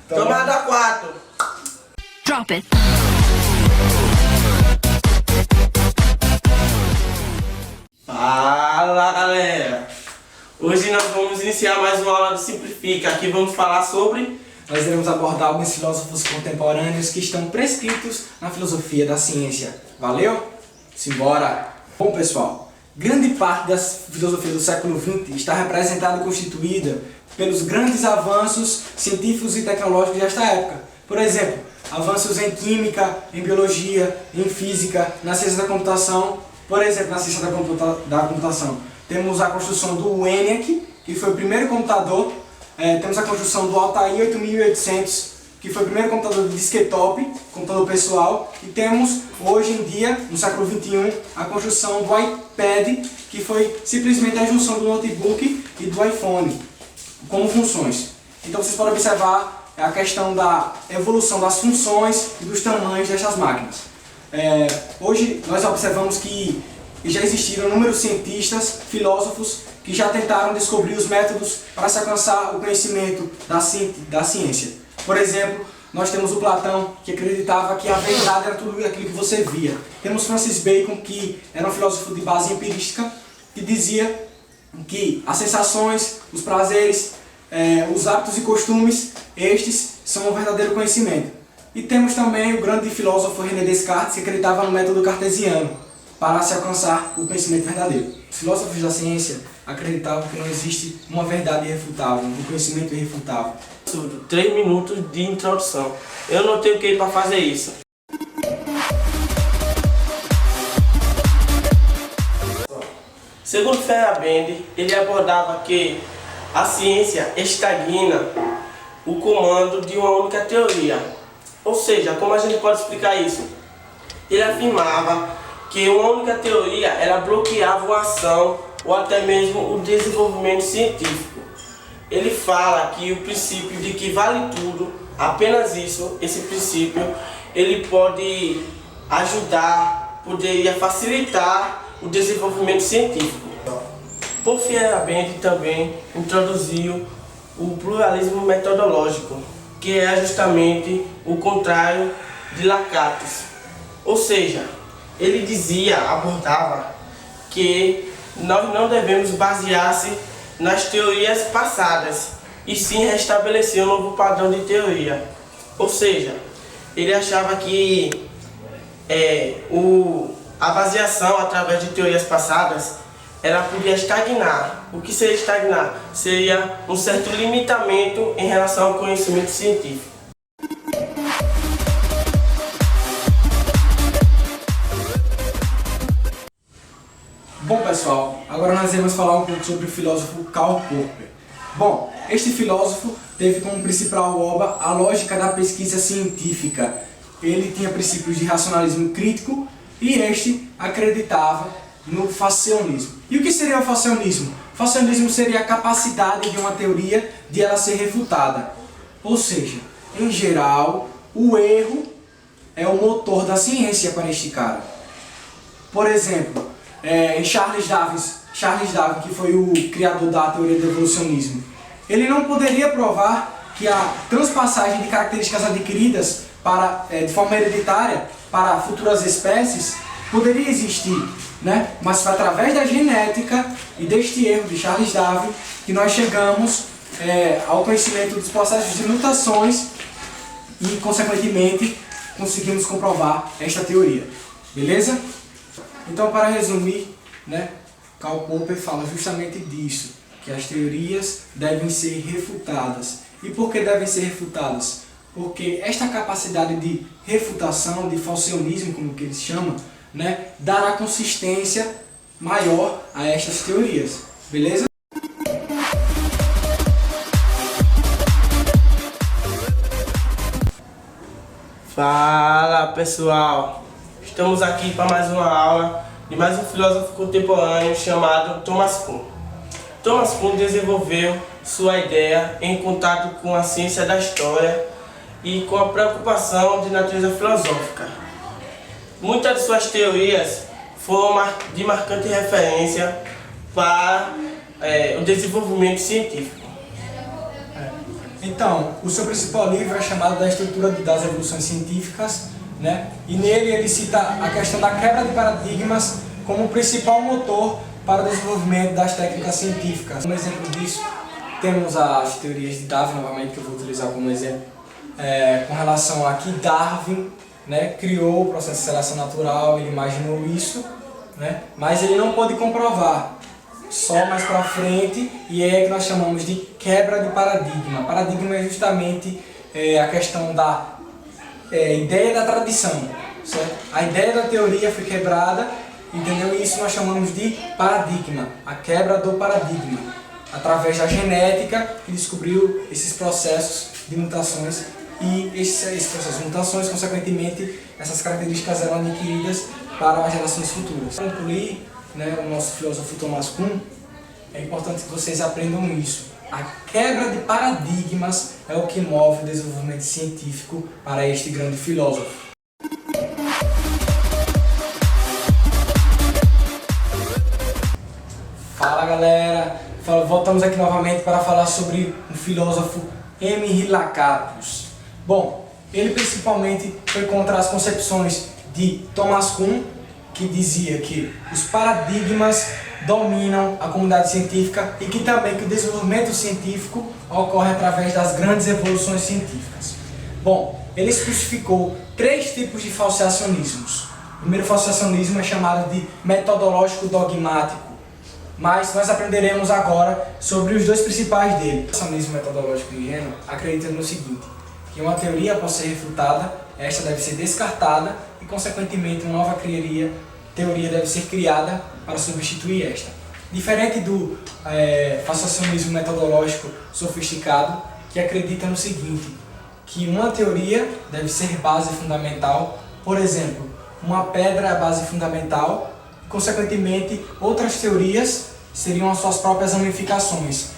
Tomada 4. Drop it. Fala, galera! Hoje nós vamos iniciar mais uma aula do Simplifica. Aqui vamos falar sobre... Nós iremos abordar alguns filósofos contemporâneos que estão prescritos na filosofia da ciência. Valeu? Simbora! Bom, pessoal, grande parte da filosofia do século XX está representada e constituída pelos grandes avanços científicos e tecnológicos desta época. Por exemplo, avanços em química, em biologia, em física, na ciência da computação. Por exemplo, na ciência da computação, temos a construção do ENIAC, que foi o primeiro computador. Temos a construção do Altair 8800, que foi o primeiro computador de disquetop, computador pessoal. E temos, hoje em dia, no século XXI, a construção do iPad, que foi simplesmente a junção do notebook e do iPhone, como funções. Então vocês podem observar a questão da evolução das funções e dos tamanhos dessas máquinas. Hoje nós observamos que já existiram inúmeros cientistas, filósofos, que já tentaram descobrir os métodos para se alcançar o conhecimento da ciência. Por exemplo, nós temos o Platão, que acreditava que a verdade era tudo aquilo que você via. Temos Francis Bacon, que era um filósofo de base empirística, que dizia que as sensações, os prazeres, os hábitos e costumes, estes são o verdadeiro conhecimento. E temos também o grande filósofo René Descartes, que acreditava no método cartesiano para se alcançar o conhecimento verdadeiro. Os filósofos da ciência acreditavam que não existe uma verdade irrefutável, um conhecimento irrefutável. 3 minutos de introdução. Eu não tenho que ir para fazer isso. Segundo Feyerabend, ele abordava que a ciência estagna o comando de uma única teoria. Ou seja, como a gente pode explicar isso? Ele afirmava que uma única teoria ela bloqueava uma ação ou até mesmo o desenvolvimento científico. Ele fala que o princípio de que vale tudo, apenas isso, esse princípio, ele pode ajudar, poderia facilitar o desenvolvimento científico. Por Feyerabend também introduziu o pluralismo metodológico, que é justamente o contrário de Lakatos. Ou seja, ele abordava que nós não devemos basear-se nas teorias passadas, e sim restabelecer um novo padrão de teoria. Ou seja, ele achava que a baseação através de teorias passadas ela podia estagnar. O que seria estagnar? Seria um certo limitamento em relação ao conhecimento científico. Bom, pessoal, agora nós iremos falar um pouco sobre o filósofo Karl Popper. Bom, este filósofo teve como principal obra a lógica da pesquisa científica. Ele tinha princípios de racionalismo crítico e este acreditava no facionismo. E o que seria o facionismo? O facionismo seria a capacidade de uma teoria de ela ser refutada. Ou seja, em geral, o erro é o motor da ciência para este cara. Por exemplo, Charles Darwin, que foi o criador da teoria do evolucionismo, ele não poderia provar que a transpassagem de características adquiridas de forma hereditária para futuras espécies poderia existir, né? Mas foi através da genética e deste erro de Charles Darwin que nós chegamos ao conhecimento dos processos de mutações e, consequentemente, conseguimos comprovar esta teoria. Beleza? Então, para resumir, né, Karl Popper fala justamente disso, que as teorias devem ser refutadas. E por que devem ser refutadas? Porque esta capacidade de refutação, de falcionismo, como que eles chamam, né, dará consistência maior a estas teorias. Beleza? Fala, pessoal! Estamos aqui para mais uma aula de mais um filósofo contemporâneo chamado Thomas Kuhn. Thomas Kuhn desenvolveu sua ideia em contato com a ciência da história e com a preocupação de natureza filosófica. Muitas de suas teorias foram de marcante referência para o desenvolvimento científico. Então, o seu principal livro é chamado Da Estrutura das Evoluções Científicas, né? E nele ele cita a questão da quebra de paradigmas como o principal motor para o desenvolvimento das técnicas científicas. Como exemplo disso, temos as teorias de Darwin, novamente, que eu vou utilizar como exemplo, com relação a que Darwin, né, criou o processo de seleção natural, ele imaginou isso, né, mas ele não pôde comprovar. Só mais para frente, e é que nós chamamos de quebra de paradigma. Paradigma é justamente a questão da ideia da tradição, certo? A ideia da teoria foi quebrada, entendeu? E isso nós chamamos de paradigma, a quebra do paradigma, através da genética que descobriu esses processos de mutações e esses processos de mutações, consequentemente, essas características eram adquiridas para as gerações futuras. Para concluir, né, o nosso filósofo Thomas Kuhn, é importante que vocês aprendam isso. A quebra de paradigmas é o que move o desenvolvimento científico para este grande filósofo. Fala galera, voltamos aqui novamente para falar sobre o filósofo Émile Lakatos. Bom, ele principalmente foi contra as concepções de Thomas Kuhn, que dizia que os paradigmas dominam a comunidade científica e que também que o desenvolvimento científico ocorre através das grandes evoluções científicas. Bom, ele especificou 3 tipos de falseacionismos. O primeiro falseacionismo é chamado de metodológico dogmático, mas nós aprenderemos agora sobre os 2 principais dele. O falseacionismo metodológico ingênuo acredita no seguinte, que uma teoria, após ser refutada, esta deve ser descartada e, consequentemente, uma nova teoria deve ser criada para substituir esta. Diferente do falseacionismo metodológico sofisticado, que acredita no seguinte, que uma teoria deve ser base fundamental, por exemplo, uma pedra é a base fundamental, e, consequentemente, outras teorias seriam as suas próprias ramificações,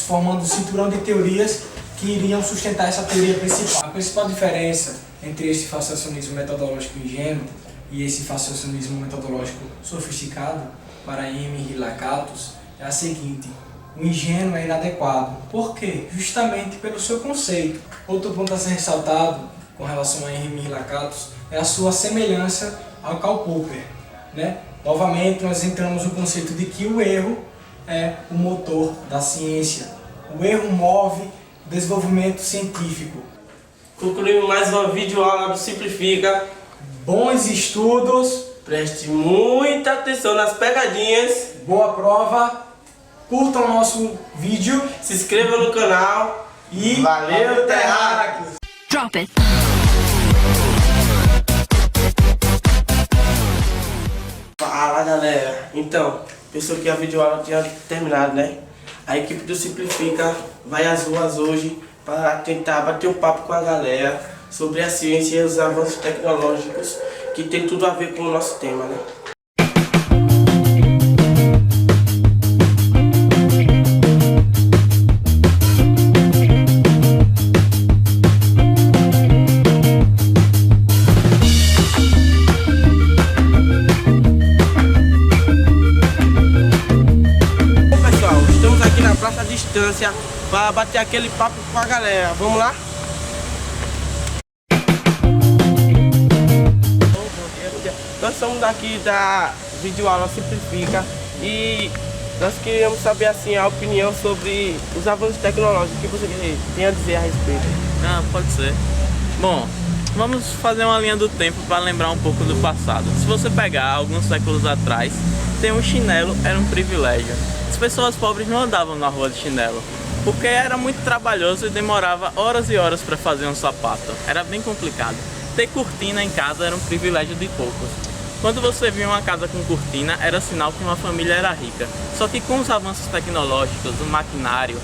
formando um cinturão de teorias que iriam sustentar essa teoria principal. A principal diferença entre esse falseacionismo metodológico ingênuo e esse falseacionismo metodológico sofisticado, para Émile Lakatos, é a seguinte: o ingênuo é inadequado. Por quê? Justamente pelo seu conceito. Outro ponto a ser ressaltado com relação a Émile Lakatos é a sua semelhança ao Karl Popper, né? Novamente, nós entramos no conceito de que o erro é o motor da ciência. O erro move o desenvolvimento científico. Concluímos mais uma videoaula do Simplifica. Bons estudos, Preste muita atenção nas pegadinhas. boa prova, curtam o nosso vídeo Se inscreva no canal. e Valeu, terráqueos! Drop it. Fala galera! Então, pensou que a videoaula tinha terminado, né? A equipe do Simplifica vai às ruas hoje para tentar bater um papo com a galera sobre a ciência e os avanços tecnológicos que tem tudo a ver com o nosso tema, né? Bom pessoal, estamos aqui na Praça Distância para bater aquele papo com a galera. Vamos lá? Nós somos daqui da videoaula Simplifica e nós queríamos saber assim a opinião sobre os avanços tecnológicos que você tem a dizer a respeito. Ah, pode ser. Bom, vamos fazer uma linha do tempo para lembrar um pouco do passado. Se você pegar alguns séculos atrás, ter um chinelo era um privilégio. As pessoas pobres não andavam na rua de chinelo, porque era muito trabalhoso e demorava horas e horas para fazer um sapato. Era bem complicado. Ter cortina em casa era um privilégio de poucos. Quando você via uma casa com cortina, era sinal que uma família era rica. Só que com os avanços tecnológicos, o maquinário,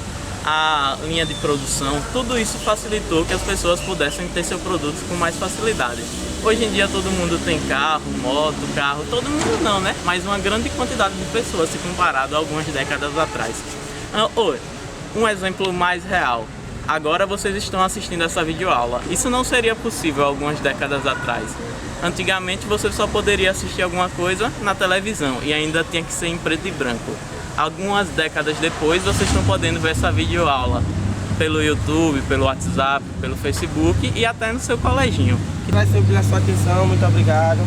a linha de produção, tudo isso facilitou que as pessoas pudessem ter seu produto com mais facilidade. Hoje em dia todo mundo tem carro, moto, carro, todo mundo não, né? Mas uma grande quantidade de pessoas se comparado a algumas décadas atrás. Um exemplo mais real. Agora vocês estão assistindo essa videoaula. Isso não seria possível algumas décadas atrás. Antigamente você só poderia assistir alguma coisa na televisão e ainda tinha que ser em preto e branco. Algumas décadas depois vocês estão podendo ver essa videoaula pelo YouTube, pelo WhatsApp, pelo Facebook e até no seu coleginho. Vai sempre pela sua atenção, muito obrigado.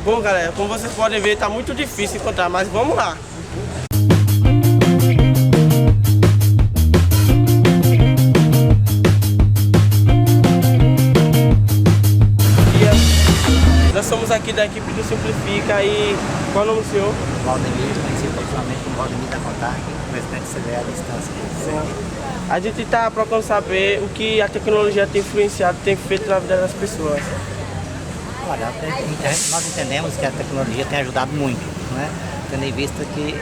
Bom, galera, como vocês podem ver, tá muito difícil encontrar, mas vamos lá. Nós somos aqui da equipe do Simplifica e qual é o nome do senhor? Valdemir, conhecido profissionalmente como Valdemir da Contac, presidente CDA da instância. A gente está procurando saber o que a tecnologia tem influenciado, tem feito na vida das pessoas. Olha, nós entendemos que a tecnologia tem ajudado muito, né? Tendo em vista que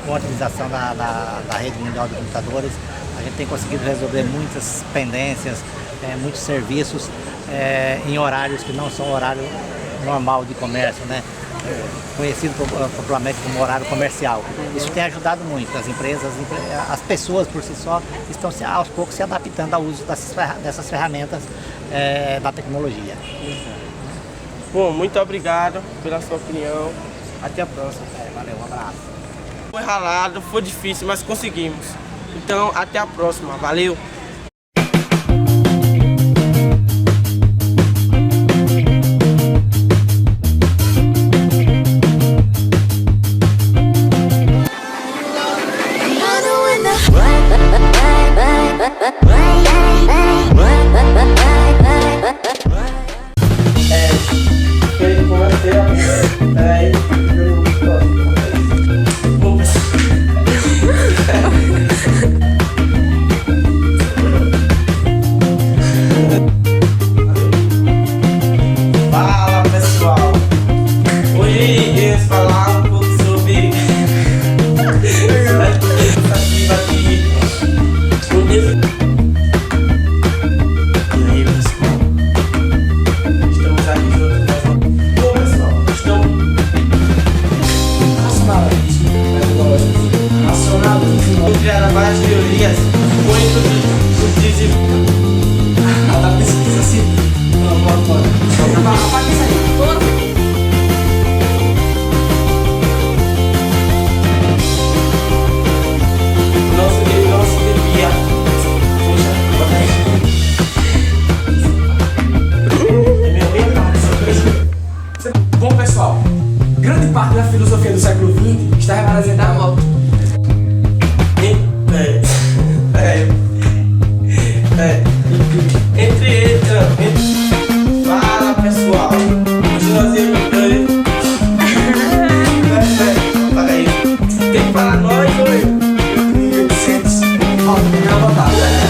com a utilização da rede mundial de computadores, a gente tem conseguido resolver muitas pendências, muitos serviços em horários que não são horário normal de comércio, né? Conhecido popularmente como horário comercial. Isso tem ajudado muito. As empresas, as pessoas por si só estão aos poucos se adaptando ao uso dessas ferramentas da tecnologia. Bom, muito obrigado pela sua opinião. Até a próxima. Valeu, um abraço. Foi ralado, foi difícil, mas conseguimos. Então, até a próxima. Valeu! Fala pessoal, hoje iremos falar um pouco sobre iniciativa aqui. E aí pessoal, estamos aqui juntos. Bom pessoal, estamos criando várias teorias com o intuito do desenvolvimento. A pesquisa assim. Bora. Apaga isso aí. Nosso devia. Poxa, bota aí. É meu bem tarde essa coisa. Bom, pessoal, grande parte da filosofia do século XX está representada na moto. Entre eles, fala pessoal, hoje nós iremos. Peraí, tem que falar nós ou eu? 1800. Ó, primeira botada.